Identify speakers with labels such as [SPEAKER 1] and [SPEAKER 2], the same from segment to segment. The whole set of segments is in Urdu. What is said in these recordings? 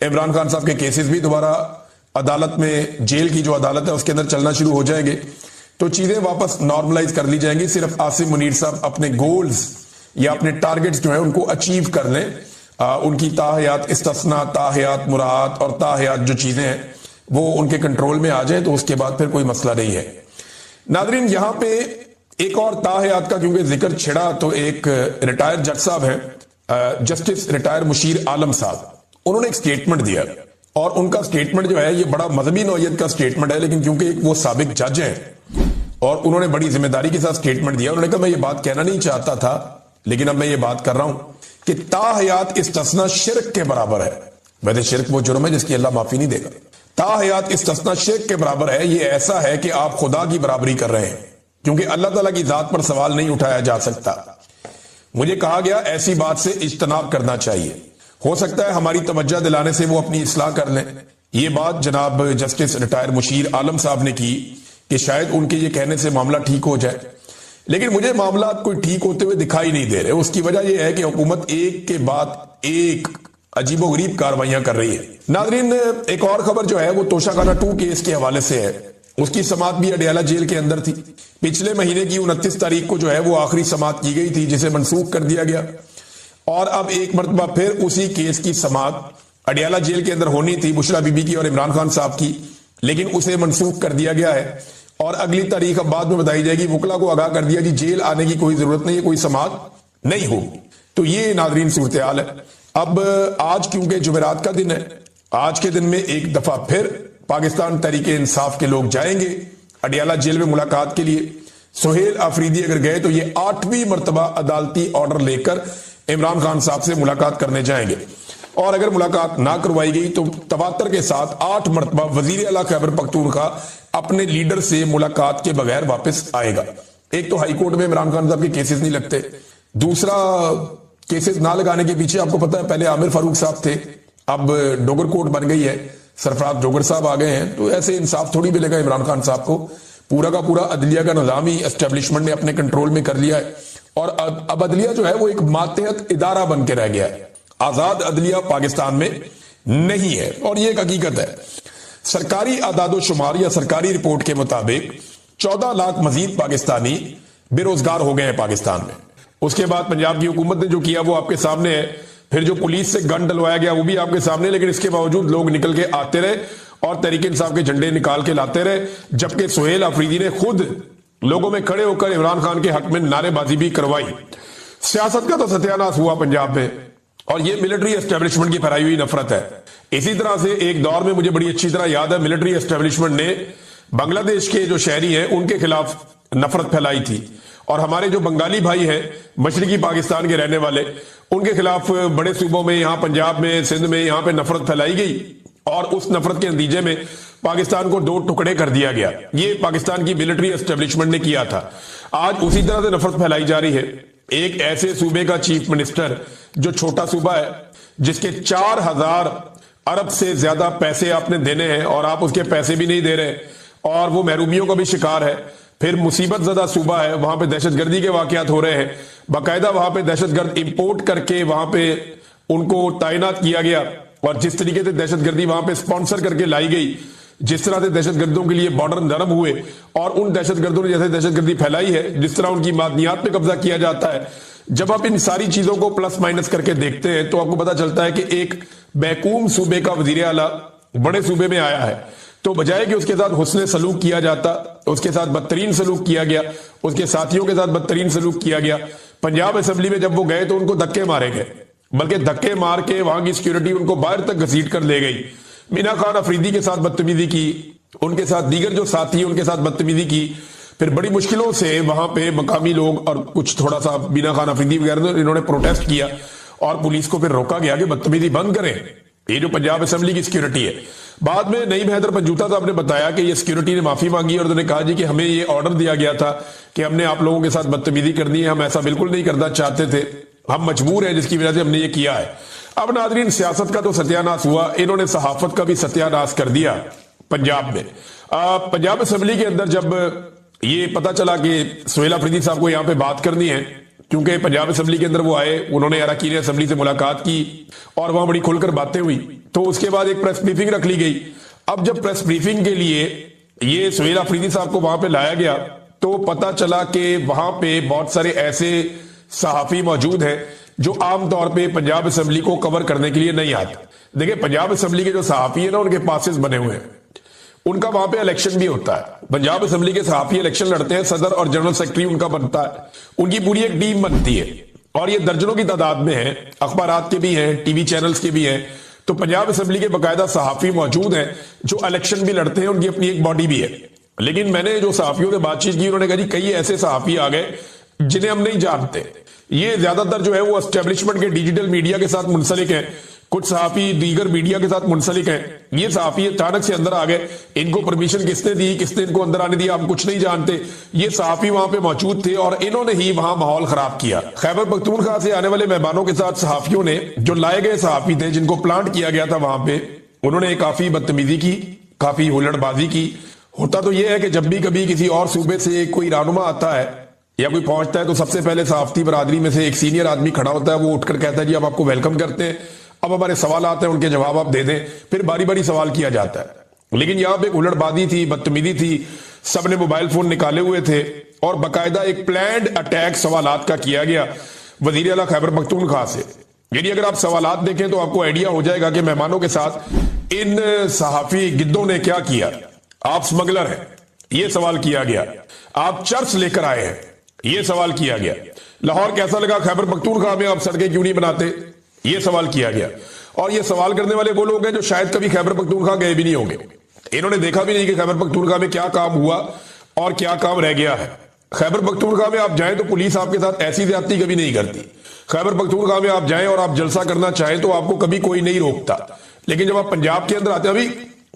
[SPEAKER 1] عمران خان صاحب کے کیسز بھی دوبارہ عدالت میں، جیل کی جو عدالت ہے اس کے اندر چلنا شروع ہو جائیں گے، تو چیزیں واپس نارملائز کر لی جائیں گی. صرف عاصم منیر صاحب اپنے گولز یا اپنے ٹارگٹس جو ہیں ان کو اچیو کر لیں. ان کی تاحیات استثناء، تاحیات مراعات اور تاحیات جو چیزیں ہیں وہ ان کے کنٹرول میں آ جائیں تو اس کے بعد پھر کوئی مسئلہ نہیں ہے. ناظرین، یہاں پہ ایک اور تاحیات کا کیونکہ ذکر چھڑا تو ایک ریٹائر جج صاحب ہیں، جسٹس ریٹائر مشیر عالم صاحب، انہوں نے ایک سٹیٹمنٹ دیا اور ان کا سٹیٹمنٹ جو ہے یہ بڑا مذہبی نوعیت کا سٹیٹمنٹ ہے، لیکن کیونکہ وہ سابق جج ہیں اور انہوں نے بڑی ذمہ داری کے ساتھ سٹیٹمنٹ دیا. انہوں نے کہا میں یہ بات کہنا نہیں چاہتا تھا لیکن اب میں یہ بات کر رہا ہوں کہ تاحیات استثناء شرک کے برابر ہے. ویسے شرک وہ جرم ہے جس کی اللہ معافی نہیں دے گا. تاحیات استثناء شرک کے برابر ہے. یہ ایسا ہے کہ آپ خدا کی برابری کر رہے ہیں کیونکہ اللہ تعالیٰ کی ذات پر سوال نہیں اٹھایا جا سکتا. مجھے کہا گیا ایسی بات سے اجتناب کرنا چاہیے. ہو سکتا ہے ہماری توجہ دلانے سے وہ اپنی اصلاح کر لیں. یہ بات جناب جسٹس ریٹائر مشیر عالم صاحب نے کی کہ شاید ان کے یہ کہنے سے معاملہ ٹھیک ہو جائے، لیکن مجھے معاملات کوئی ٹھیک ہوتے ہوئے دکھائی نہیں دے رہے. اس کی وجہ یہ ہے کہ حکومت ایک کے بعد ایک عجیب و غریب کاروائیاں کر رہی ہے. ناظرین، ایک اور خبر جو ہے وہ توشہ خانہ 2 کیس کے حوالے سے ہے. اس کی سماعت بھی اڈیالہ جیل کے اندر تھی. پچھلے مہینے کی 29 تاریخ کو جو ہے وہ آخری سماعت کی گئی تھی جسے منسوخ کر دیا گیا، اور اب ایک مرتبہ پھر اسی کیس کی سماعت اڈیالہ جیل کے اندر ہونی تھی بشرا بی بی کی اور عمران خان صاحب کی، لیکن اسے منسوخ کر دیا گیا ہے اور اگلی تاریخ اب بعد میں بتائی جائے گی. وکلا کو آگاہ کر دیا جی جیل آنے کی کوئی ضرورت نہیں ہے، کوئی سماعت نہیں ہوگی. تو یہ ناظرین صورتحال ہے. اب آج کیونکہ جمعرات کا دن ہے، آج کے دن میں ایک دفعہ پھر پاکستان تحریک انصاف کے لوگ جائیں گے اڈیالہ جیل میں ملاقات کے لیے. سہیل آفریدی اگر گئے تو یہ 8ویں مرتبہ عدالتی آرڈر لے کر عمران خان صاحب سے ملاقات کرنے جائیں گے، اور اگر ملاقات نہ کروائی گئی تو تواتر کے ساتھ 8 مرتبہ وزیر اعلیٰ خیبر پختونخوا اپنے لیڈر سے ملاقات کے بغیر واپس آئے گا. ایک تو ہائی کورٹ میں عمران خان صاحب کے کیسز نہیں لگتے، دوسرا کیسز نہ لگانے کے پیچھے آپ کو پتا ہے پہلے عامر فاروق صاحب تھے، اب ڈوگر کورٹ بن گئی ہے، سرفراز ڈوگر صاحب آ گئے ہیں، تو ایسے انصاف تھوڑی ملے گا عمران خان صاحب کو. پورا کا پورا عدلیہ کا نظام ہی اسٹیبلشمنٹ نے اپنے کنٹرول میں کر لیا ہے، اور اب عدلیہ جو ہے وہ ایک ماتحت ادارہ بن کے رہ گیا ہے. آزاد عدلیہ پاکستان میں نہیں ہے، اور یہ ایک حقیقت ہے. سرکاری اعداد و شمار یا سرکاری رپورٹ کے مطابق 14 لاکھ مزید پاکستانی بے روزگار ہو گئے ہیں پاکستان میں. اس کے بعد پنجاب کی حکومت نے جو کیا وہ آپ کے سامنے ہے. پھر جو پولیس سے گن ڈلوایا گیا وہ بھی آپ کے سامنے، لیکن اس کے باوجود لوگ نکل کے آتے رہے اور تحریک انصاف کے جھنڈے نکال کے لاتے رہے، جبکہ سہیل آفریدی نے خود لوگوں میں کھڑے ہو کر عمران خان کے حق میں نعرے بازی بھی کروائی. سیاست کا تو ستیہ ناش ہوا پنجاب میں، اور یہ ملٹری اسٹیبلشمنٹ کی پھیلائی ہوئی نفرت ہے. اسی طرح سے ایک دور میں مجھے بڑی اچھی طرح یاد ہے ملٹری اسٹیبلشمنٹ نے بنگلہ دیش کے جو شہری ہیں ان کے خلاف نفرت پھیلائی تھی، اور ہمارے جو بنگالی بھائی ہیں مشرقی پاکستان کے رہنے والے ان کے خلاف بڑے صوبوں میں، یہاں پنجاب میں، سندھ میں، یہاں پہ نفرت پھیلائی گئی، اور اس نفرت کے نتیجے میں پاکستان کو 2 ٹکڑے کر دیا گیا. یہ پاکستان کی ملٹری اسٹیبلشمنٹ نے کیا تھا. آج اسی طرح سے نفرت پھیلائی جا رہی ہے. ایک ایسے صوبے کا چیف منسٹر جو چھوٹا صوبہ ہے، جس کے 4000 ارب سے زیادہ پیسے آپ نے دینے ہیں اور آپ اس کے پیسے بھی نہیں دے رہے، اور وہ محرومیوں کا بھی شکار ہے. پھر مصیبت زدہ صوبہ ہے، وہاں پہ دہشت گردی کے واقعات ہو رہے ہیں، باقاعدہ وہاں پہ دہشت گرد امپورٹ کر کے وہاں پہ ان کو تعینات کیا گیا، اور جس طریقے سے دہشت گردی وہاں پہ سپانسر کر کے لائی گئی، جس طرح سے دہشت گردوں کے لیے بارڈر نرم ہوئے، اور ان دہشت گردوں نے جیسے دہشت گردی پھیلائی ہے، جس طرح ان کی معدنیات پہ قبضہ کیا جاتا ہے. جب آپ ان ساری چیزوں کو پلس مائنس کر کے دیکھتے ہیں تو آپ کو پتا چلتا ہے کہ ایک بیکوم صوبے کا وزیر اعلیٰ بڑے صوبے میں آیا ہے، تو بجائے کہ اس کے ساتھ حسن سلوک کیا جاتا، اس کے ساتھ بدترین سلوک کیا گیا، اس کے ساتھیوں کے ساتھ بدترین سلوک کیا گیا. پنجاب اسمبلی میں جب وہ گئے تو ان کو دھکے مارے گئے، بلکہ دھکے مار کے وہاں کی سیکیورٹی ان کو باہر تک گھسیٹ کر لے گئی. مینا خان افریدی کے ساتھ بدتمیزی کی، ان کے ساتھ دیگر جو ساتھی ان کے ساتھ بدتمیزی کی. پھر بڑی مشکلوں سے وہاں پہ مقامی لوگ اور کچھ تھوڑا سا مینا خان افریدی وغیرہ انہوں نے پروٹیسٹ کیا، اور پولیس کو پھر روکا گیا کہ بدتمیزی بند کریں. یہ جو پنجاب اسمبلی کی سیکیورٹی ہے. بعد میں نعیم حیدر پنجوتا صاحب نے بتایا کہ یہ سیکیورٹی نے معافی مانگی اور انہوں نے کہا جی کہ ہمیں یہ آرڈر دیا گیا تھا کہ ہم نے آپ لوگوں کے ساتھ بدتمیزی کرنی ہے، ہم ایسا بالکل نہیں کرنا چاہتے تھے، ہم مجبور ہیں جس کی وجہ سے ہم نے یہ کیا ہے. اب ناظرین، سیاست کا تو ستیہ ناش ہوا، انہوں نے صحافت کا بھی ستیہ ناش کر دیا پنجاب میں. پنجاب اسمبلی کے اندر جب یہ پتا چلا کہ سہیل آفریدی صاحب کو یہاں پہ بات کرنی ہے کیونکہ پنجاب اسمبلی کے اندر وہ آئے, انہوں نے اراکین اسمبلی سے ملاقات کی اور وہاں بڑی کھل کر باتیں ہوئی. تو اس کے بعد ایک پریس بریفنگ رکھ لی گئی. اب جب پریس بریفنگ کے لیے یہ سہیل آفریدی صاحب کو وہاں پہ لایا گیا تو پتا چلا کہ وہاں پہ بہت سارے ایسے صحافی موجود ہیں جو عام طور پہ پنجاب اسمبلی کو کور کرنے کے لیے نہیں آتے. دیکھیں, پنجاب اسمبلی کے جو صحافی ہیں نا, ان کے پاسز بنے ہوئے ہیں, ان کا وہاں پہ الیکشن بھی ہوتا ہے. پنجاب اسمبلی کے صحافی الیکشن لڑتے ہیں, صدر اور جنرل سیکرٹری ان کا بنتا ہے, ان کی پوری ایک ٹیم بنتی ہے اور یہ درجنوں کی تعداد میں ہیں, اخبارات کے بھی ہیں, ٹی وی چینلز کے بھی ہیں. تو پنجاب اسمبلی کے باقاعدہ صحافی موجود ہیں جو الیکشن بھی لڑتے ہیں, ان کی اپنی ایک باڈی بھی ہے. لیکن میں نے جو صحافیوں سے بات چیت کی, انہوں نے کہا جی کئی ایسے صحافی آ گئے جنہیں ہم نہیں جانتے. یہ زیادہ تر جو ہے وہ اسٹیبلشمنٹ کے ڈیجیٹل میڈیا کے ساتھ منسلک ہیں, کچھ صحافی دیگر میڈیا کے ساتھ منسلک ہیں. یہ صحافی اچانک سے اندر آ گئے, ان کو پرمیشن کس نے دی, کس نے ان کو اندر آنے دیا, ہم کچھ نہیں جانتے. یہ صحافی وہاں پہ موجود تھے اور انہوں نے ہی وہاں ماحول خراب کیا. خیبر پختونخوا سے آنے والے مہمانوں کے ساتھ صحافیوں نے, جو لائے گئے صحافی تھے جن کو پلانٹ کیا گیا تھا وہاں پہ, انہوں نے کافی بدتمیزی کی, کافی ہلڑ بازی کی. ہوتا تو یہ ہے کہ جب بھی کبھی کسی اور صوبے سے کوئی رہنما آتا ہے یا کوئی پہنچتا ہے تو سب سے پہلے صحافتی برادری میں سے ایک سینئر آدمی کھڑا ہوتا ہے, وہ اٹھ کر کہتا ہے جی اب آپ کو ویلکم کرتے ہیں, اب ہمارے سوالات ہیں ان کے جواب آپ دے دیں. پھر باری باری سوال کیا جاتا ہے. لیکن یہاں پہ ہلڑ بازی تھی, بدتمیزی تھی, سب نے موبائل فون نکالے ہوئے تھے اور باقاعدہ ایک پلانڈ اٹیک سوالات کا کیا گیا وزیر اعلیٰ خیبر پختونخوا سے. یعنی اگر آپ سوالات دیکھیں تو آپ کو آئیڈیا ہو جائے گا کہ مہمانوں کے ساتھ ان صحافی گدوں نے کیا کیا. آپ سمگلر ہیں, یہ سوال کیا گیا. آپ چرس لے کر آئے ہیں, یہ سوال کیا گیا. لاہور کیسا لگا خیبر پختونخوا میں, آپ سڑکیں کیوں نہیں بناتے, یہ سوال کیا گیا. اور یہ سوال کرنے والے وہ لوگ ہیں جو شاید کبھی خیبر پختونخوا گئے بھی نہیں ہوں گے. انہوں نے دیکھا بھی نہیں کہ خیبر پختونخوا میں کیا کام ہوا اور کیا کام رہ گیا ہے. خیبر پختونخوا میں آپ جائیں تو پولیس آپ کے ساتھ ایسی زیادتی کبھی نہیں کرتی. خیبر پختونخوا میں آپ جائیں اور آپ جلسہ کرنا چاہیں تو آپ کو کبھی کوئی نہیں روکتا. لیکن جب آپ پنجاب کے اندر آتے ہیں, ابھی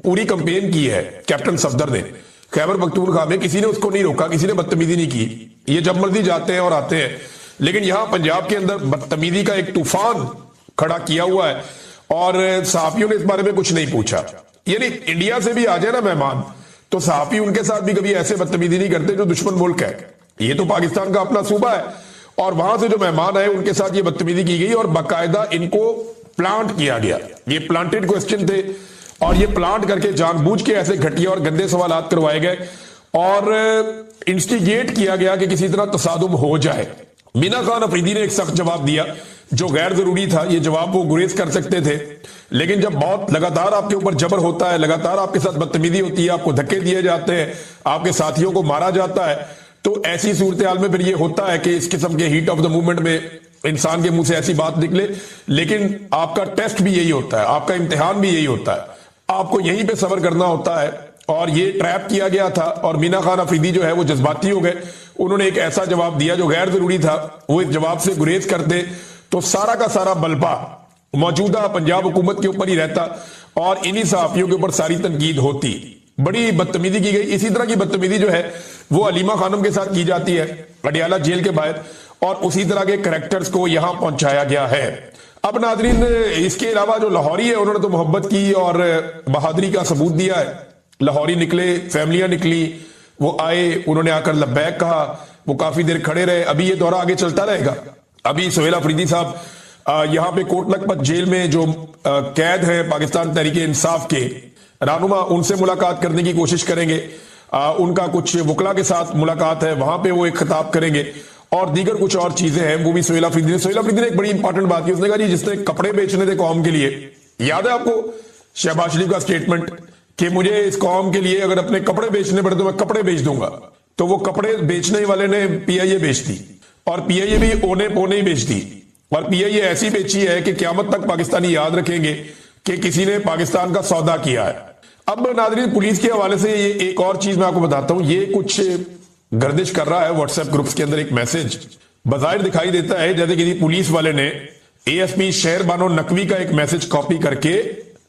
[SPEAKER 1] پوری کمپین کی ہے کیپٹن صفدر نے خیبر پختونخوا میں, کسی نے اس کو نہیں روکا, کسی نے بدتمیزی نہیں کی. یہ جب مرضی جاتے ہیں اور آتے ہیں. لیکن یہاں پنجاب کے اندر بدتمیزی کا ایک طوفان کھڑا کیا ہوا ہے اور صحافیوں نے اس بارے میں کچھ نہیں پوچھا. یعنی انڈیا سے بھی آ جائے نا مہمان تو صحافی ان کے ساتھ بھی کبھی ایسے بدتمیزی نہیں کرتے جو دشمن ملک ہے. یہ تو پاکستان کا اپنا صوبہ ہے اور وہاں سے جو مہمان آئے ان کے ساتھ یہ بدتمیزی کی گئی اور باقاعدہ ان کو پلانٹ کیا گیا. یہ پلانٹڈ کوسچن تھے اور یہ پلانٹ کر کے جان بوجھ کے ایسے گھٹیا اور گندے سوالات کروائے گئے اور انسٹیگیٹ کیا گیا کہ کسی طرح تصادم ہو جائے. مینا خان افریدی نے ایک سخت جواب دیا جو غیر ضروری تھا. یہ جواب وہ گریز کر سکتے تھے, لیکن جب بہت لگاتار آپ کے اوپر جبر ہوتا ہے, لگاتار آپ کے ساتھ بدتمیزی ہوتی ہے, آپ کو دھکے دیے جاتے ہیں, آپ کے ساتھیوں کو مارا جاتا ہے, تو ایسی صورتحال میں پھر یہ ہوتا ہے کہ اس قسم کے ہیٹ آف دا موومنٹ میں انسان کے منہ سے ایسی بات نکلے. لیکن آپ کا ٹیسٹ بھی یہی ہوتا ہے, آپ کا امتحان بھی یہی ہوتا ہے, آپ کو یہیں پہ صبر کرنا ہوتا ہے. اور یہ ٹریپ کیا گیا تھا اور مینا خان افریدی جو ہے وہ جذباتی ہو گئے. انہوں نے ایک ایسا جواب دیا جو غیر ضروری تھا. وہ اس جواب سے گریز کرتے تو سارا کا سارا بلبا موجودہ پنجاب حکومت کے اوپر ہی رہتا اور انہی صحافیوں کے اوپر ساری تنقید ہوتی. بڑی بدتمیزی کی گئی. اسی طرح کی بدتمیزی جو ہے وہ علیمہ خانم کے ساتھ کی جاتی ہے اڈیالہ جیل کے باہر, اور اسی طرح کے کریکٹرز کو یہاں پہنچایا گیا ہے. اب ناظرین, اس کے علاوہ جو لاہوری ہے انہوں نے تو محبت کی اور بہادری کا ثبوت دیا ہے. لاہوری نکلے, فیملیاں نکلی, وہ آئے, انہوں نے آ کر لبیک کہا, وہ کافی دیر کھڑے رہے. ابھی یہ دورہ آگے چلتا رہے گا. ابھی سہیل آفریدی صاحب یہاں پہ کوٹ لکھپت جیل میں جو قید ہیں پاکستان تحریک انصاف کے رہنما, ان سے ملاقات کرنے کی کوشش کریں گے. ان کا کچھ وکلا کے ساتھ ملاقات ہے, وہاں پہ وہ ایک خطاب کریں گے اور دیگر کچھ اور چیزیں ہیں وہ بھی سہیل آفریدی نے ایک بڑی امپورٹنٹ بات کی. اس نے کہا جی جس نے کپڑے بیچنے تھے قوم کے لیے, یاد ہے آپ کو شہباز شریف کا سٹیٹمنٹ کہ مجھے اس قوم کے لیے اگر اپنے کپڑے بیچنے پڑے تو میں کپڑے بیچ دوں گا. تو وہ کپڑے بیچنے والے نے پی آئی اے بیچ دی اور پی آئی اے بھی اونے پونے ہی بیچ دی. اور پی آئی اے ایسی بیچی ہے کہ قیامت تک پاکستانی یاد رکھیں گے کہ کسی نے پاکستان کا سودا کیا ہے. اب ناظرین, پولیس کے حوالے سے یہ ایک اور چیز میں آپ کو بتاتا ہوں. یہ کچھ گردش کر رہا ہے واٹس ایپ گروپس کے اندر. ایک میسج بظاہر دکھائی دیتا ہے جیسے کسی پولیس والے نے اے ایس پی شہر بانو نقوی کا ایک میسج کاپی کر کے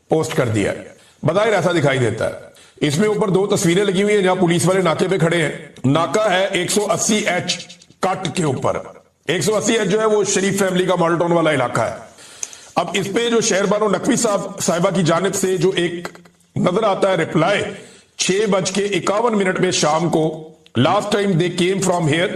[SPEAKER 1] پوسٹ کر دیا ہے. بظاہر ایسا دکھائی دیتا ہے. اس میں اوپر 2 تصویریں لگی ہوئی ہیں جہاں پولیس والے ناکے پہ کھڑے ہیں. ناکا ہے 180H کٹ کے اوپر. 180H جو ہے وہ شریف فیملی کا ماڈل ٹاؤن والا علاقہ ہے. اب اس پہ جو شہر بانو نقوی صاحبہ کی جانب سے جو ایک نظر آتا ہے ریپلائی 6:51 پہ شام کو, last time they came from here